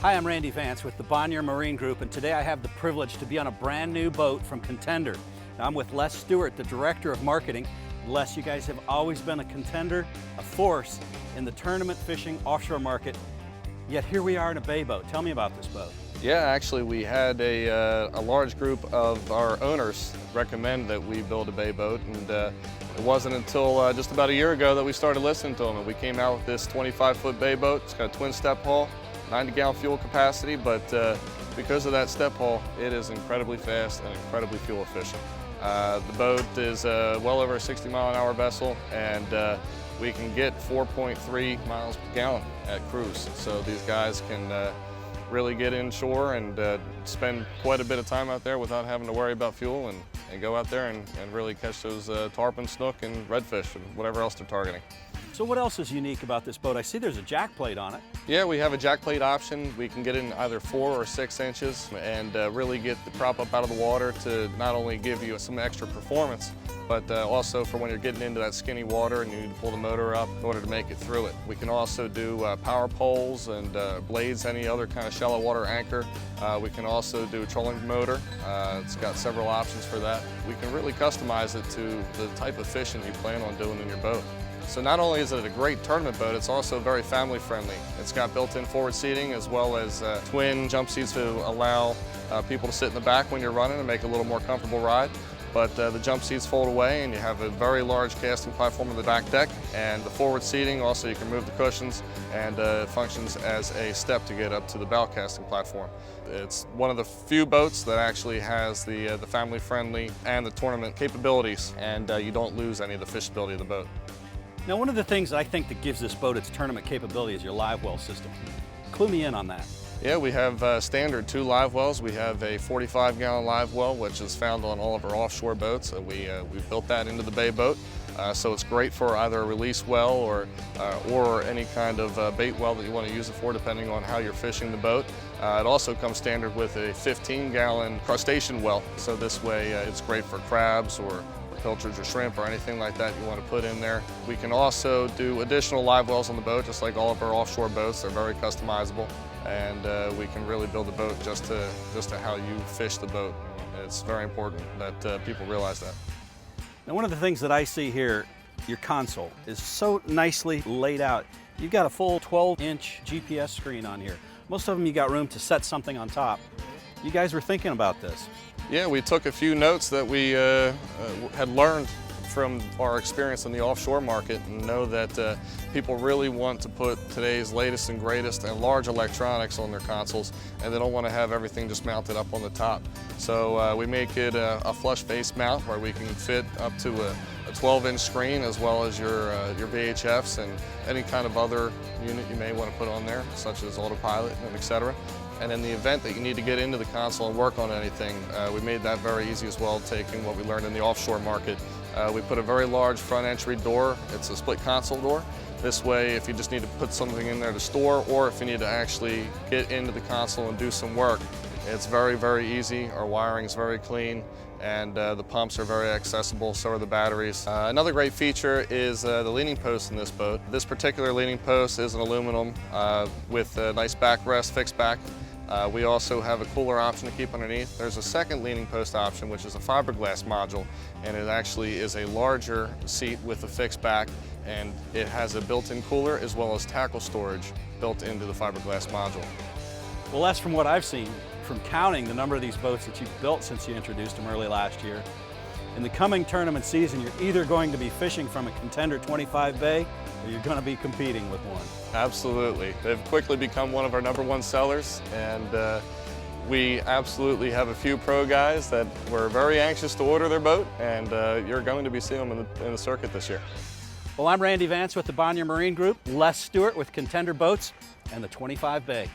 Hi, I'm Randy Vance with the Bonnier Marine Group, and today I have the privilege to be on a brand new boat from Contender. Now, I'm with Les Stewart, the Director of Marketing. Les, you guys have always been a contender, a force in the tournament fishing offshore market, yet here we are in a bay boat. Tell me about this boat. Yeah, actually we had a large group of our owners recommend that we build a bay boat, and it wasn't until just about a year ago that we started listening to them, and we came out with this 25-foot bay boat. It's got a twin step hull, 90-gallon fuel capacity, but because of that step hull, it is incredibly fast and incredibly fuel efficient. The boat is well over a 60-mile-an-hour vessel, and we can get 4.3 miles per gallon at cruise. So these guys can really get inshore and spend quite a bit of time out there without having to worry about fuel, and go out there and really catch those tarpon, snook, and redfish, and whatever else they're targeting. So what else is unique about this boat? I see there's a jack plate on it. Yeah, we have a jack plate option. We can get in either 4 or 6 inches and really get the prop up out of the water to not only give you some extra performance, but also for when you're getting into that skinny water and you need to pull the motor up in order to make it through it. We can also do power poles and blades, any other kind of shallow water anchor. We can also do a trolling motor. It's got several options for that. We can really customize it to the type of fishing you plan on doing in your boat. So not only is it a great tournament boat, it's also very family friendly. It's got built-in forward seating as well as twin jump seats to allow people to sit in the back when you're running and make it a little more comfortable ride. But the jump seats fold away and you have a very large casting platform on the back deck, and the forward seating also you can move the cushions, and it functions as a step to get up to the bow casting platform. It's one of the few boats that actually has the family friendly and the tournament capabilities, and you don't lose any of the fishability of the boat. Now, one of the things I think that gives this boat its tournament capability is your Livewell system. Clue me in on that. Yeah, we have standard 2 Livewells. We have a 45-gallon Livewell, which is found on all of our offshore boats. We built that into the bay boat, so it's great for either a release well or any kind of bait well that you want to use it for, depending on how you're fishing the boat. It also comes standard with a 15-gallon crustacean well, so this way it's great for crabs or pilchards or shrimp or anything like that you want to put in there. We can also do additional Livewells on the boat, just like all of our offshore boats. They're very customizable, and we can really build the boat just to how you fish the boat. It's very important that people realize that. Now, one of the things that I see here, your console is so nicely laid out. You've got a full 12-inch GPS screen on here. Most of them you got room to set something on top. You guys were thinking about this. Yeah, we took a few notes that we had learned from our experience in the offshore market, and know that people really want to put today's latest and greatest and large electronics on their consoles, and they don't want to have everything just mounted up on the top. So we make it a flush face mount where we can fit up to a 12-inch screen, as well as your VHFs and any kind of other unit you may want to put on there, such as autopilot and etc. And in the event that you need to get into the console and work on anything, we made that very easy as well, taking what we learned in the offshore market. We put a very large front entry door. It's a split console door. This way, if you just need to put something in there to store, or if you need to actually get into the console and do some work, it's very, very easy. Our wiring is very clean, and the pumps are very accessible, so are the batteries. Another great feature is the leaning post in this boat. This particular leaning post is an aluminum with a nice backrest, fixed back. We also have a cooler option to keep underneath. There's a second leaning post option, which is a fiberglass module, and it actually is a larger seat with a fixed back, and it has a built-in cooler as well as tackle storage built into the fiberglass module. Well, that's from what I've seen, from counting the number of these boats that you've built since you introduced them early last year. In the coming tournament season, you're either going to be fishing from a Contender 25 bay, or you're going to be competing with one. Absolutely. They've quickly become one of our #1 sellers, and we absolutely have a few pro guys that were very anxious to order their boat, and you're going to be seeing them in the circuit this year. Well, I'm Randy Vance with the Bonnier Marine Group, Les Stewart with Contender Boats, and the 25 bay.